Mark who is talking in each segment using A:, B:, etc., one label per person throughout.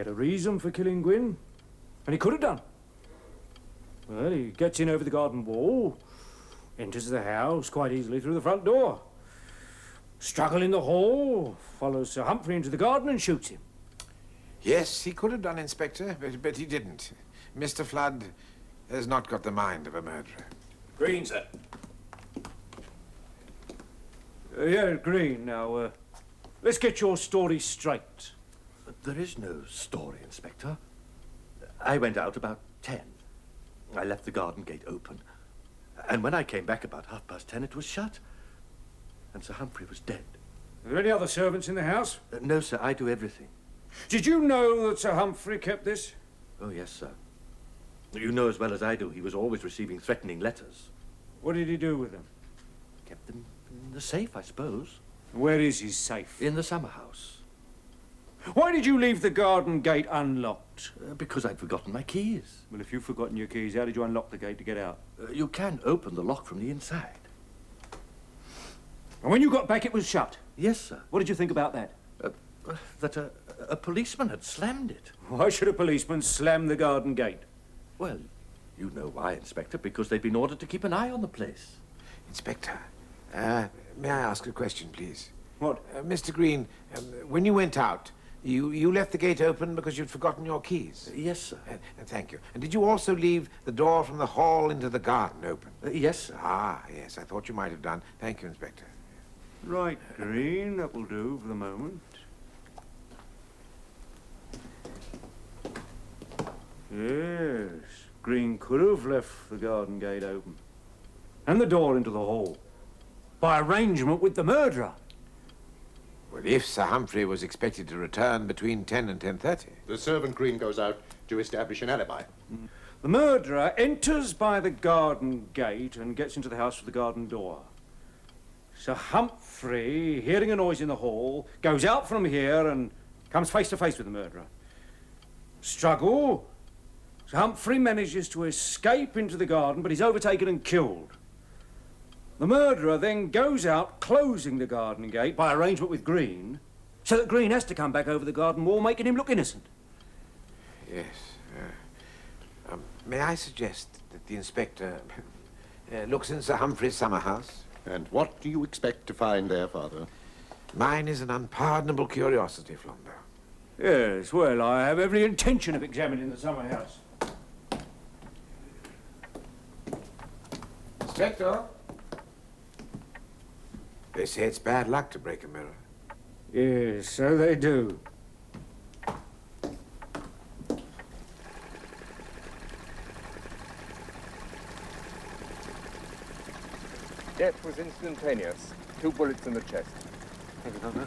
A: He had a reason for killing Gwyn, and he could have done. Well, he gets in over the garden wall, enters the house quite easily through the front door. Struggle in the hall, follows Sir Humphrey into the garden and shoots him.
B: Yes, he could have done, Inspector, but he didn't. Mr. Flood has not got the mind of a murderer.
C: Green, sir.
A: Yeah, Green, now, let's get your story straight.
C: There is no story, Inspector. I went out about 10. I left the garden gate open. And when I came back about 10:30, it was shut. And Sir Humphrey was dead.
A: Are there any other servants in the house?
C: No, sir, I do everything.
A: Did you know that Sir Humphrey kept this?
C: Oh, yes, sir. You know as well as I do, he was always receiving threatening letters.
A: What did he do with them?
C: Kept them in the safe, I suppose.
A: Where is his safe?
C: In the summer house.
A: Why did you leave the garden gate unlocked?
C: Because I'd forgotten my keys.
A: Well, if you've forgotten your keys, how did you unlock the gate to get out?
C: You can open the lock from the inside.
A: And when you got back, it was shut?
C: Yes, sir.
A: What did you think about that?
C: That a policeman had slammed it.
A: Why should a policeman slam the garden gate?
C: Well, you know why, Inspector, because they'd been ordered to keep an eye on the place.
B: Inspector, may I ask a question, please?
A: What?
B: Mr. Green, when you went out, you left the gate open because you'd forgotten your keys?
C: Yes, sir.
B: Thank you. And did you also leave the door from the hall into the garden open?
C: Yes, sir.
B: Ah, yes, I thought you might have done. Thank you, Inspector.
A: Right, Green, that will do for the moment. Yes, Green could have left the garden gate open. And the door into the hall. By arrangement with the murderer.
B: Well, if Sir Humphrey was expected to return between 10 and 10:30.
D: The servant Green goes out to establish an alibi.
A: The murderer enters by the garden gate and gets into the house through the garden door. Sir Humphrey, hearing a noise in the hall, goes out from here and comes face to face with the murderer. Struggle. Sir Humphrey manages to escape into the garden, but he's overtaken and killed. The murderer then goes out, closing the garden gate by arrangement with Green, so that Green has to come back over the garden wall, making him look innocent.
B: Yes. May I suggest that the inspector looks in Sir Humphrey's summer house?
D: And what do you expect to find there, Father?
B: Mine is an unpardonable curiosity, Flambeau.
A: Yes, well, I have every intention of examining the summer house.
B: Inspector? They say it's bad luck to break a mirror.
A: Yes, so they do.
E: Death was instantaneous. 2 bullets in the chest.
A: Thank you, Doctor.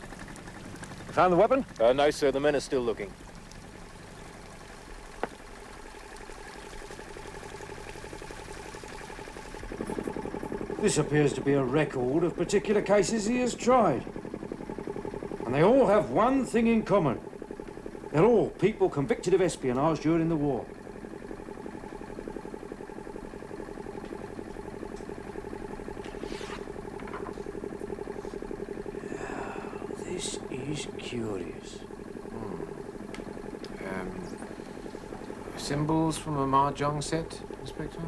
A: Found the weapon?
C: No, sir. The men are still looking.
A: This appears to be a record of particular cases he has tried. And they all have one thing in common. They're all people convicted of espionage during the war. Now, this is curious.
B: Symbols from a mahjong set, Inspector?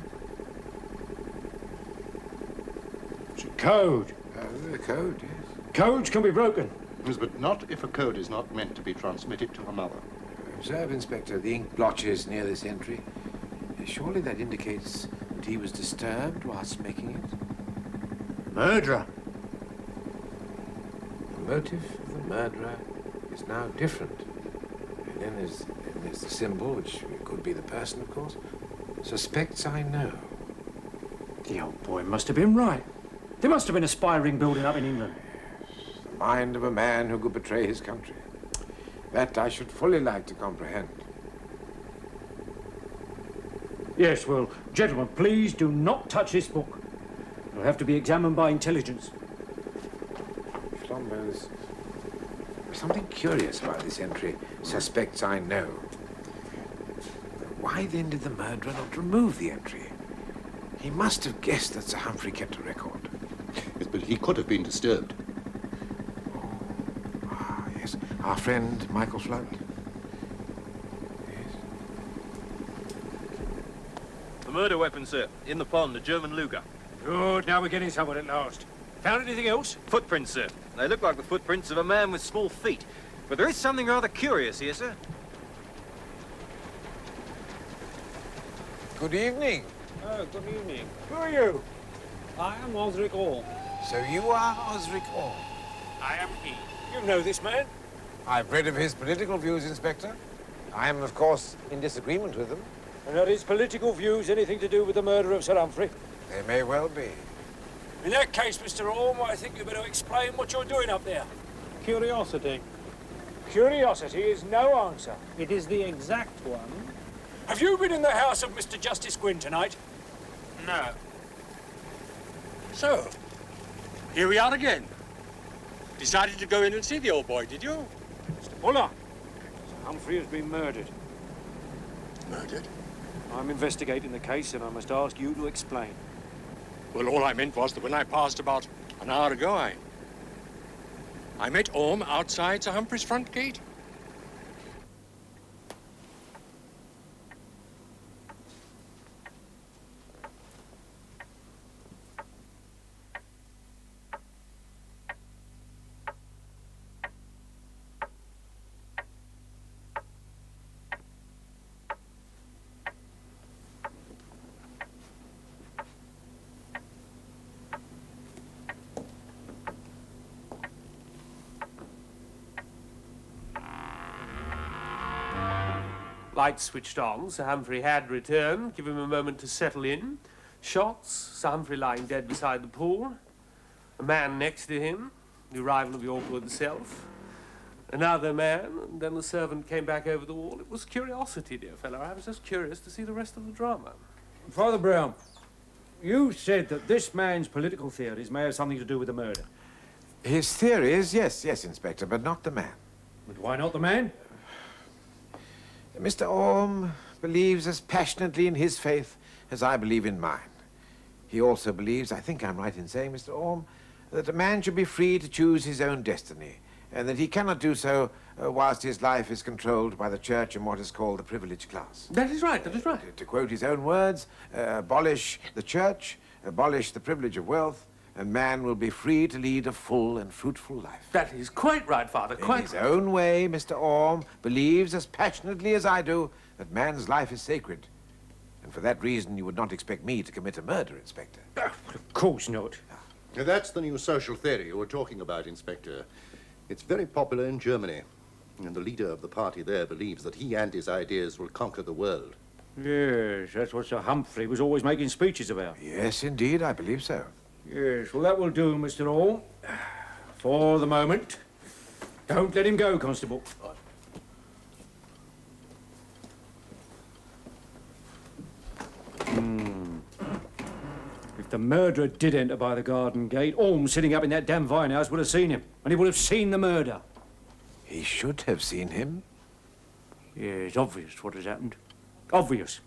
A: It's a code.
B: The code, yes.
A: Codes can be broken.
D: Yes, but not if a code is not meant to be transmitted to another.
B: Observe, Inspector, the ink blotches near this entry. Surely that indicates that he was disturbed whilst making it.
A: Murderer.
B: The motive of the murderer is now different. And then there's the symbol, which could be the person, of course. Suspects I know.
A: The old boy must have been right. There must have been a spy ring building up in England.
B: The mind of a man who could betray his country. That I should fully like to comprehend.
A: Yes, well, gentlemen, please do not touch this book. It'll have to be examined by intelligence.
B: Flambeau, there's something curious about this entry. Suspects I know. Why then did the murderer not remove the entry? He must have guessed that Sir Humphrey kept a record.
D: Yes, but he could have been disturbed.
B: Ah, yes. Our friend, Michael Flood.
F: murder weapon, sir. In the pond, a German Luger.
A: Good, now we're getting somewhere at last. Found anything else?
F: Footprints, sir. They look like the footprints of a man with small feet. But there is something rather curious here, sir.
B: Good evening.
G: Oh, good evening.
A: Who are you?
G: I am Osric Orm.
B: So you are Osric Orm.
G: I am he.
A: You know this man?
B: I've read of his political views, Inspector. I am, of course, in disagreement with them.
A: And are his political views anything to do with the murder of Sir Humphrey?
B: They may well be.
A: In that case, Mr. Orm, I think you better explain what you're doing up there.
G: Curiosity.
A: Curiosity is no answer.
G: It is the exact one.
A: Have you been in the house of Mr. Justice Gwyn tonight?
G: No.
H: So, here we are again. Decided to go in and see the old boy, did you?
A: Mr. Buller, Sir Humphrey has been murdered.
H: Murdered?
A: I'm investigating the case and I must ask you to explain.
H: Well, all I meant was that when I passed about an hour ago, I met Orm outside Sir Humphrey's front gate.
I: Lights switched on. Sir Humphrey had returned. Give him a moment to settle in. Shots. Sir Humphrey lying dead beside the pool. A man next to him. The arrival of your good self. Another man. And then the servant came back over the wall. It was curiosity, dear fellow. I was just curious to see the rest of the drama.
A: Father Brown, you said that this man's political theories may have something to do with the murder.
B: His theories, yes, Inspector, but not the man.
A: But why not the man?
B: Mr. Orm believes as passionately in his faith as I believe in mine. He also believes, I think I'm right in saying, Mr. Orm, that a man should be free to choose his own destiny, and that he cannot do so whilst his life is controlled by the church and what is called the privileged class.
I: That is right, that is right.
B: To quote his own words, abolish the church, abolish the privilege of wealth, and man will be free to lead a full and fruitful life.
I: That is quite right, Father, quite
B: In his own way, Mr. Orm believes as passionately as I do that man's life is sacred. And for that reason, you would not expect me to commit a murder, Inspector.
A: Of course not.
D: Now, that's the new social theory you were talking about, Inspector. It's very popular in Germany. And the leader of the party there believes that he and his ideas will conquer the world.
A: Yes, that's what Sir Humphrey was always making speeches about.
B: Yes, indeed, I believe so.
A: Yes, well, that will do, Mr. Orm. For the moment. Don't let him go, Constable. If the murderer did enter by the garden gate, Orm sitting up in that damn vine house would have seen him, and he would have seen the murder.
B: He should have seen him.
A: Yeah, it's obvious what has happened. Obvious.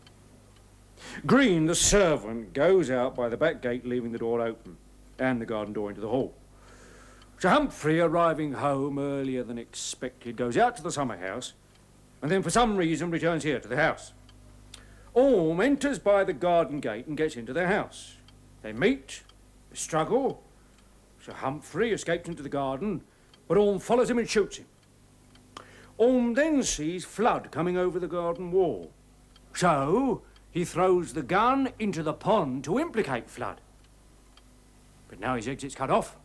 A: Green, the servant, goes out by the back gate, leaving the door open, and the garden door into the hall. Sir Humphrey, arriving home earlier than expected, goes out to the summer house, and then for some reason returns here to the house. Orm enters by the garden gate and gets into the house. They meet, they struggle. Sir Humphrey escapes into the garden, but Orm follows him and shoots him. Orm then sees Flood coming over the garden wall. So he throws the gun into the pond to implicate Flood. But now his exit's cut off.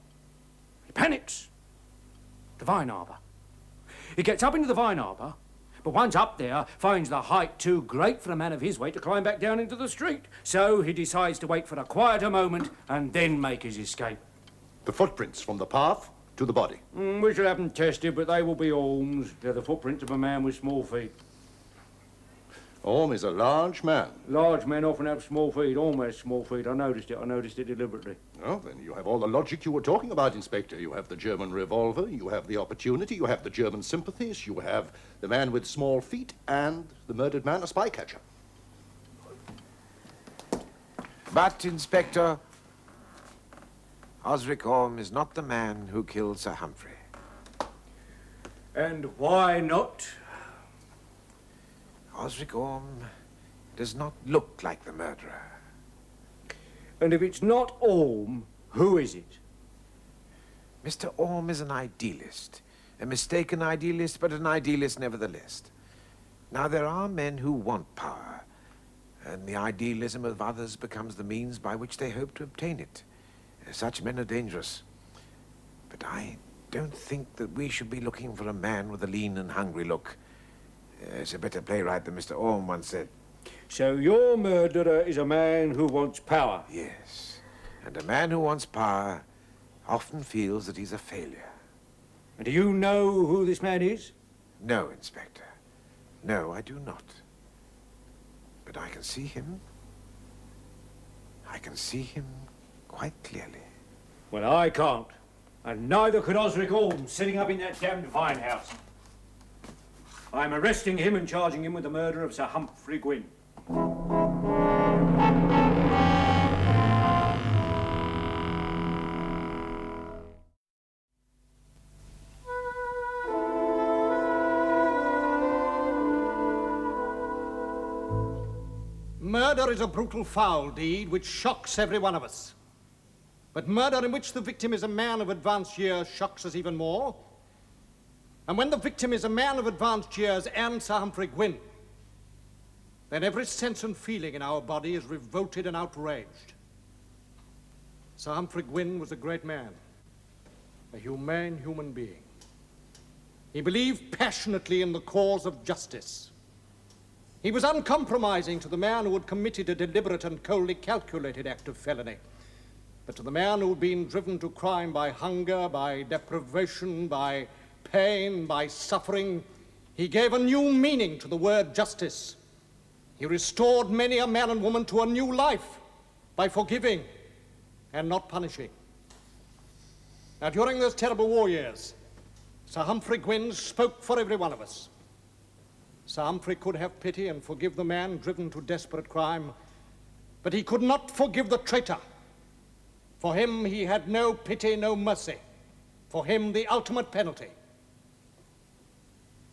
A: He panics. The vine arbour. He gets up into the vine arbour, but once up there, finds the height too great for a man of his weight to climb back down into the street. So he decides to wait for a quieter moment and then make his escape.
D: The footprints from the path to the body.
A: We shall have them tested, but they will be Orm's. They're the footprints of a man with small feet.
D: Orm is a large man.
A: Large men often have small feet. Orm has small feet. I noticed it deliberately.
D: Oh, then you have all the logic you were talking about, Inspector. You have the German revolver, you have the opportunity, you have the German sympathies, you have the man with small feet, and the murdered man a spy catcher.
B: But, Inspector, Osric Orm is not the man who killed Sir Humphrey.
A: And why not?
B: Osric Orm does not look like the murderer.
A: And if it's not Orme, who is it?
B: Mr. Orme is an idealist. A mistaken idealist, but an idealist nevertheless. Now, there are men who want power, and the idealism of others becomes the means by which they hope to obtain it. Such men are dangerous. But I don't think that we should be looking for a man with a lean and hungry look. It's a better playwright than Mr. Orme once said.
A: So your murderer is a man who wants power?
B: Yes. And a man who wants power often feels that he's a failure.
A: And do you know who this man is?
B: No, Inspector. No, I do not. But I can see him. I can see him quite clearly.
A: Well, I can't. And neither could Osric Orme, sitting up in that damned vine house. I'm arresting him and charging him with the murder of Sir Humphrey Gwynn.
J: Murder is a brutal, foul deed which shocks every one of us. But murder in which the victim is a man of advanced years shocks us even more. And when the victim is a man of advanced years and Sir Humphrey Gwynn, then every sense and feeling in our body is revolted and outraged. Sir Humphrey Gwynn was a great man, a humane human being. He believed passionately in the cause of justice. He was uncompromising to the man who had committed a deliberate and coldly calculated act of felony. But to the man who had been driven to crime by hunger, by deprivation, by pain, by suffering, he gave a new meaning to the word justice. He restored many a man and woman to a new life by forgiving and not punishing. Now, during those terrible war years, Sir Humphrey Gwynn spoke for every one of us. Sir Humphrey could have pity and forgive the man driven to desperate crime, but he could not forgive the traitor. For him, he had no pity, no mercy. For him, the ultimate penalty.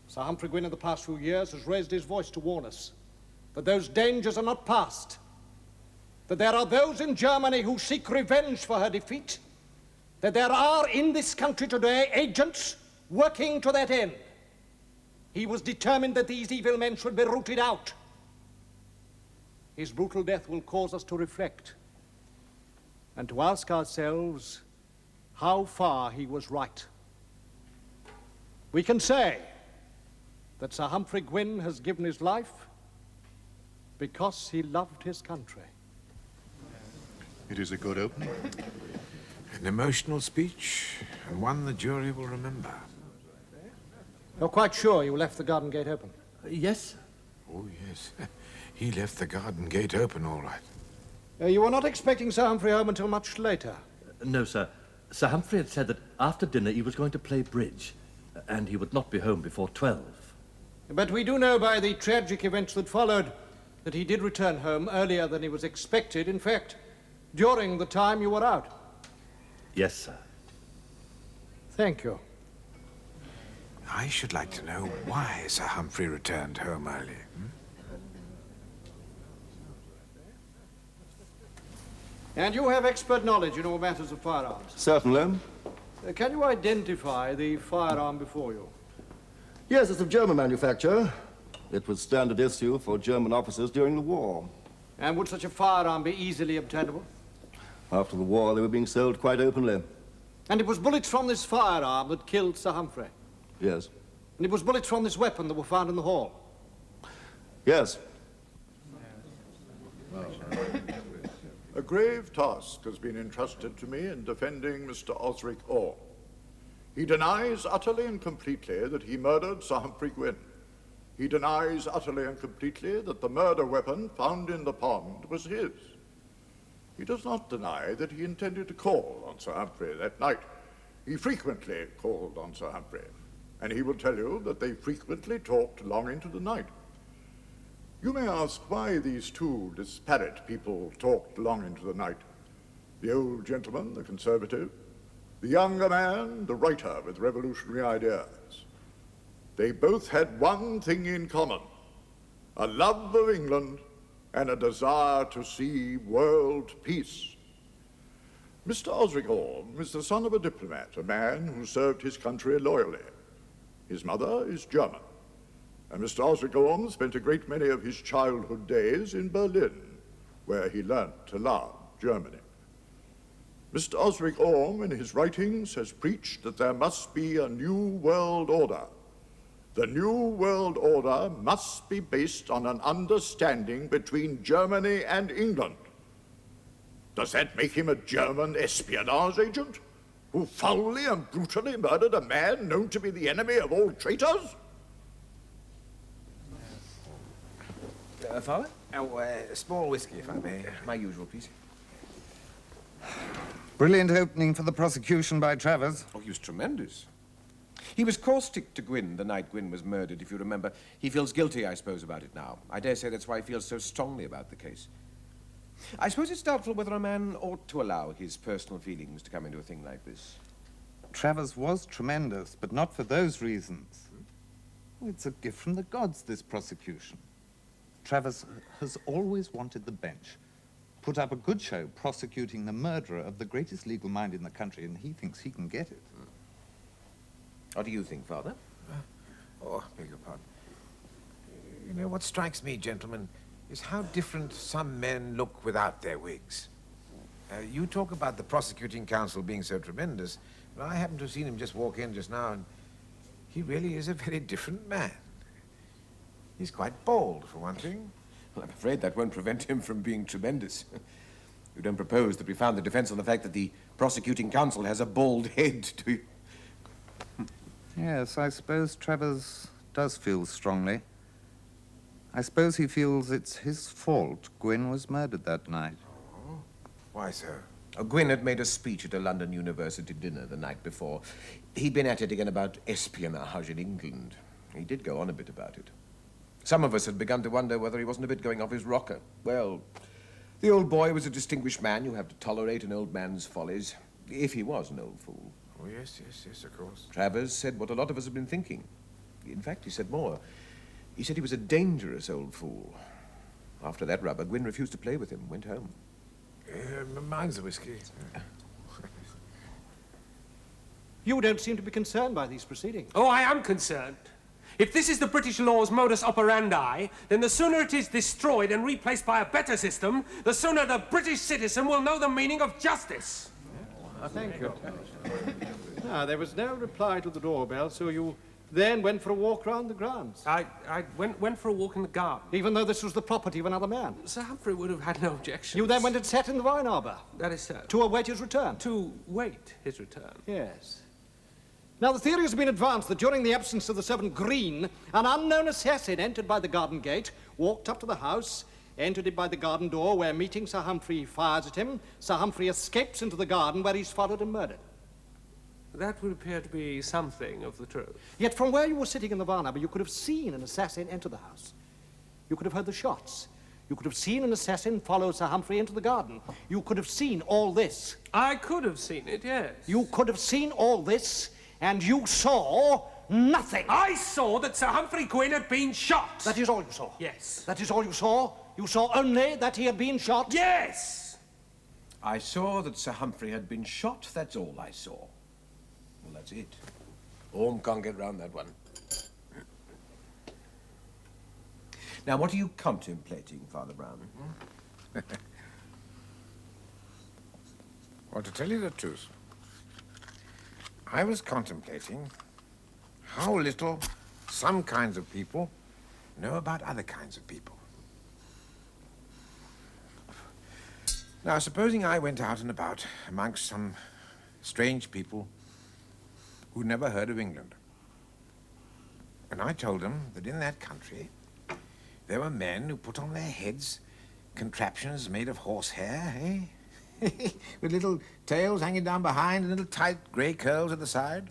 J: Sir Humphrey Gwynn in the past few years has raised his voice to warn us that those dangers are not past, that there are those in Germany who seek revenge for her defeat, that there are in this country today agents working to that end. He was determined that these evil men should be rooted out. His brutal death will cause us to reflect and to ask ourselves how far he was right. We can say that Sir Humphrey Gwynn has given his life because he loved his country.
D: It is a good opening.
B: An emotional speech, and one the jury will remember.
J: You're quite sure you left the garden gate open?
C: Yes.
B: Oh, yes. He left the garden gate open, all right.
J: You were not expecting Sir Humphrey home until much later?
C: No, sir. Sir Humphrey had said that after dinner he was going to play bridge, and he would not be home before 12.
J: But we do know by the tragic events that followed that he did return home earlier than he was expected. In fact, during the time you were out.
C: Yes, sir.
J: Thank you.
B: I should like to know why Sir Humphrey returned home early.
J: And you have expert knowledge in all matters of firearms.
D: Certainly.
J: Can you identify the firearm before you?
D: Yes, it's of German manufacture. It was standard issue for German officers during the war.
J: And would such a firearm be easily obtainable?
D: After the war, they were being sold quite openly.
J: And it was bullets from this firearm that killed Sir Humphrey?
D: Yes.
J: And it was bullets from this weapon that were found in the hall?
D: Yes.
K: A grave task has been entrusted to me in defending Mr. Osric Orme. He denies utterly and completely that he murdered Sir Humphrey Gwynn. He denies utterly and completely that the murder weapon found in the pond was his. He does not deny that he intended to call on Sir Humphrey that night. He frequently called on Sir Humphrey, and he will tell you that they frequently talked long into the night. You may ask why these two disparate people talked long into the night. The old gentleman, the conservative, the younger man, the writer with revolutionary ideas. They both had one thing in common, a love of England and a desire to see world peace. Mr. Osric Orme is the son of a diplomat, a man who served his country loyally. His mother is German, and Mr. Osric Orme spent a great many of his childhood days in Berlin, where he learnt to love Germany. Mr. Osric Orme, in his writings, has preached that there must be a new world order. The new world order must be based on an understanding between Germany and England. Does that make him a German espionage agent who foully and brutally murdered a man known to be the enemy of all traitors?
B: Father? A small whiskey, if I may. My usual, please.
L: Brilliant opening for the prosecution by Travers.
B: Oh, he was tremendous. He was caustic to Gwyn the night Gwyn was murdered, if you remember. He feels guilty, I suppose, about it now. I dare say that's why he feels so strongly about the case. I suppose it's doubtful whether a man ought to allow his personal feelings to come into a thing like this.
L: Travers was tremendous, but not for those reasons. It's a gift from the gods, this prosecution. Travers has always wanted the bench. Put up a good show prosecuting the murderer of the greatest legal mind in the country, and he thinks he can get it.
B: What do you think, Father? Beg your pardon. You know, what strikes me, gentlemen, is how different some men look without their wigs. You talk about the prosecuting counsel being so tremendous, but I happen to have seen him just walk in just now, and he really is a very different man. He's quite bald, for one thing. Well, I'm afraid that won't prevent him from being tremendous. You don't propose that we found the defense on the fact that the prosecuting counsel has a bald head, do you?
L: Yes, I suppose Travers does feel strongly. I suppose he feels it's his fault Gwyn was murdered that night.
B: Oh, why so? Gwyn had made a speech at a London University dinner the night before. He'd been at it again about espionage in England. He did go on a bit about it. Some of us had begun to wonder whether he wasn't a bit going off his rocker. Well, the old boy was a distinguished man. You have to tolerate an old man's follies, if he was an old fool.
M: Oh, yes, of course.
B: Travers said what a lot of us have been thinking. In fact, he said more. He said he was a dangerous old fool. After that rubber, Gwyn refused to play with him, went home.
M: Mine's a whiskey.
J: You don't seem to be concerned by these proceedings.
I: Oh, I am concerned. If this is the British law's modus operandi, then the sooner it is destroyed and replaced by a better system, the sooner the British citizen will know the meaning of justice.
J: Thank you. There was no reply to the doorbell, so you then went for a walk round the grounds.
I: I went for a walk in the garden.
J: Even though this was the property of another man?
I: Sir Humphrey would have had no objection.
J: You then went and sat in the wine arbour?
I: That is so.
J: To await his return?
I: To wait his return.
J: Yes. Now, the theory has been advanced that during the absence of the servant Green, an unknown assassin entered by the garden gate, walked up to the house, entered it by the garden door, where, meeting Sir Humphrey, fires at him. Sir Humphrey escapes into the garden, where he's followed and murdered.
I: That would appear to be something of the truth.
J: Yet from where you were sitting in the barn arbor, you could have seen an assassin enter the house. You could have heard the shots. You could have seen an assassin follow Sir Humphrey into the garden. You could have seen all this.
I: I could have seen it, yes.
J: You could have seen all this, and you saw nothing.
I: I saw that Sir Humphrey Gwyn had been shot.
J: That is all you saw?
I: Yes.
J: That is all you saw? You saw only that he had been shot?
I: Yes!
B: I saw that Sir Humphrey had been shot, that's all I saw. Well, that's it. Orme can't get round that one. Now, what are you contemplating, Father Brown?
M: Well, to tell you the truth, I was contemplating how little some kinds of people know about other kinds of people. Now, supposing I went out and about amongst some strange people who'd never heard of England, and I told them that in that country there were men who put on their heads contraptions made of horsehair, eh? With little tails hanging down behind and little tight grey curls at the side.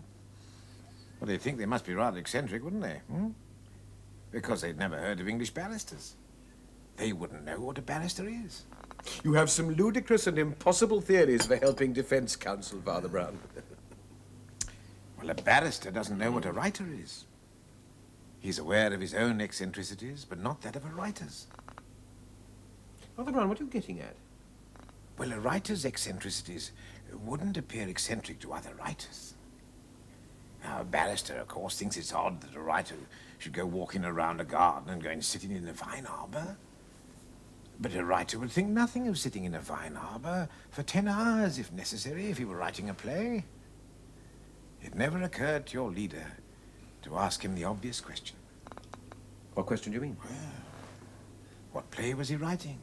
M: Well, they'd think they must be rather eccentric, wouldn't they? Because they'd never heard of English barristers. They wouldn't know what a barrister is.
B: You have some ludicrous and impossible theories for helping defense counsel, Father Brown.
M: Well, a barrister doesn't know what a writer is. He's aware of his own eccentricities, but not that of a writer's.
N: Father Brown, what are you getting at?
M: Well, a writer's eccentricities wouldn't appear eccentric to other writers. Now, a barrister, of course, thinks it's odd that a writer should go walking around a garden and going sitting in a vine arbor. But a writer would think nothing of sitting in a vine arbor for 10 hours, if necessary, if he were writing a play. It never occurred to your leader to ask him the obvious question.
N: What question do you mean?
M: Well, what play was he writing?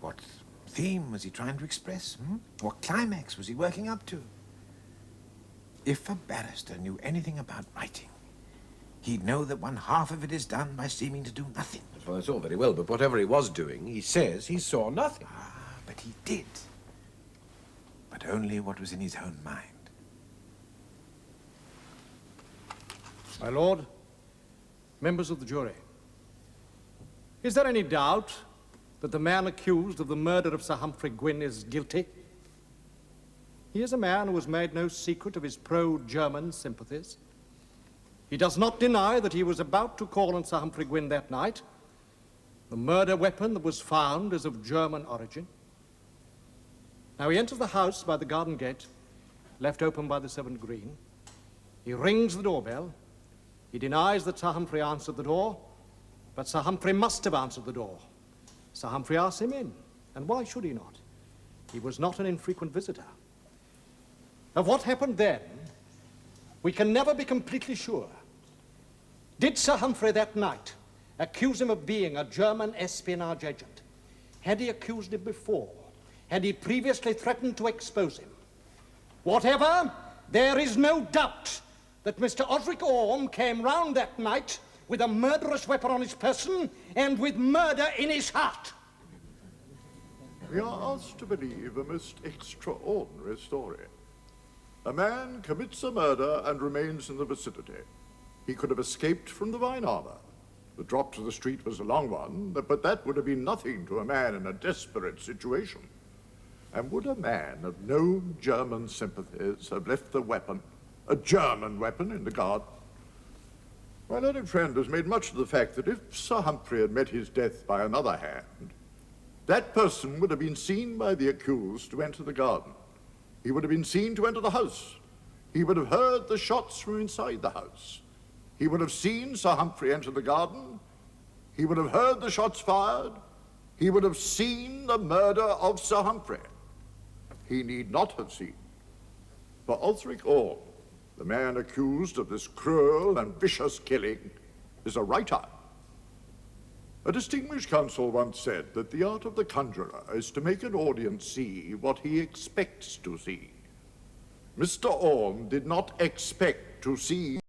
M: What theme was he trying to express? What climax was he working up to? If a barrister knew anything about writing, he'd know that one half of it is done by seeming to do nothing.
N: Well, that's all very well, but whatever he was doing, he says he saw nothing.
M: Ah, but he did. But only what was in his own mind.
J: My lord, members of the jury, is there any doubt that the man accused of the murder of Sir Humphrey Gwynn is guilty? He is a man who has made no secret of his pro-German sympathies. He does not deny that he was about to call on Sir Humphrey Gwynn that night. The murder weapon that was found is of German origin. Now he enters the house by the garden gate, left open by the servant Green. He rings the doorbell. He denies that Sir Humphrey answered the door, but Sir Humphrey must have answered the door. Sir Humphrey asks him in, and why should he not? He was not an infrequent visitor. Of what happened then, we can never be completely sure. Did Sir Humphrey that night accuse him of being a German espionage agent? Had he accused him before? Had he previously threatened to expose him? Whatever, there is no doubt that Mr. Osric Orme came round that night with a murderous weapon on his person and with murder in his heart.
K: We are asked to believe a most extraordinary story. A man commits a murder and remains in the vicinity. He could have escaped from the vine arbor. The drop to the street was a long one, but that would have been nothing to a man in a desperate situation. And would a man of no German sympathies have left the weapon, a German weapon, in the garden? My learned friend has made much of the fact that if Sir Humphrey had met his death by another hand, that person would have been seen by the accused to enter the garden. He would have been seen to enter the house. He would have heard the shots from inside the house. He would have seen Sir Humphrey enter the garden. He would have heard the shots fired. He would have seen the murder of Sir Humphrey. He need not have seen. For Osric Orme, the man accused of this cruel and vicious killing, is a writer. A distinguished counsel once said that the art of the conjurer is to make an audience see what he expects to see. Mr. Orme did not expect to see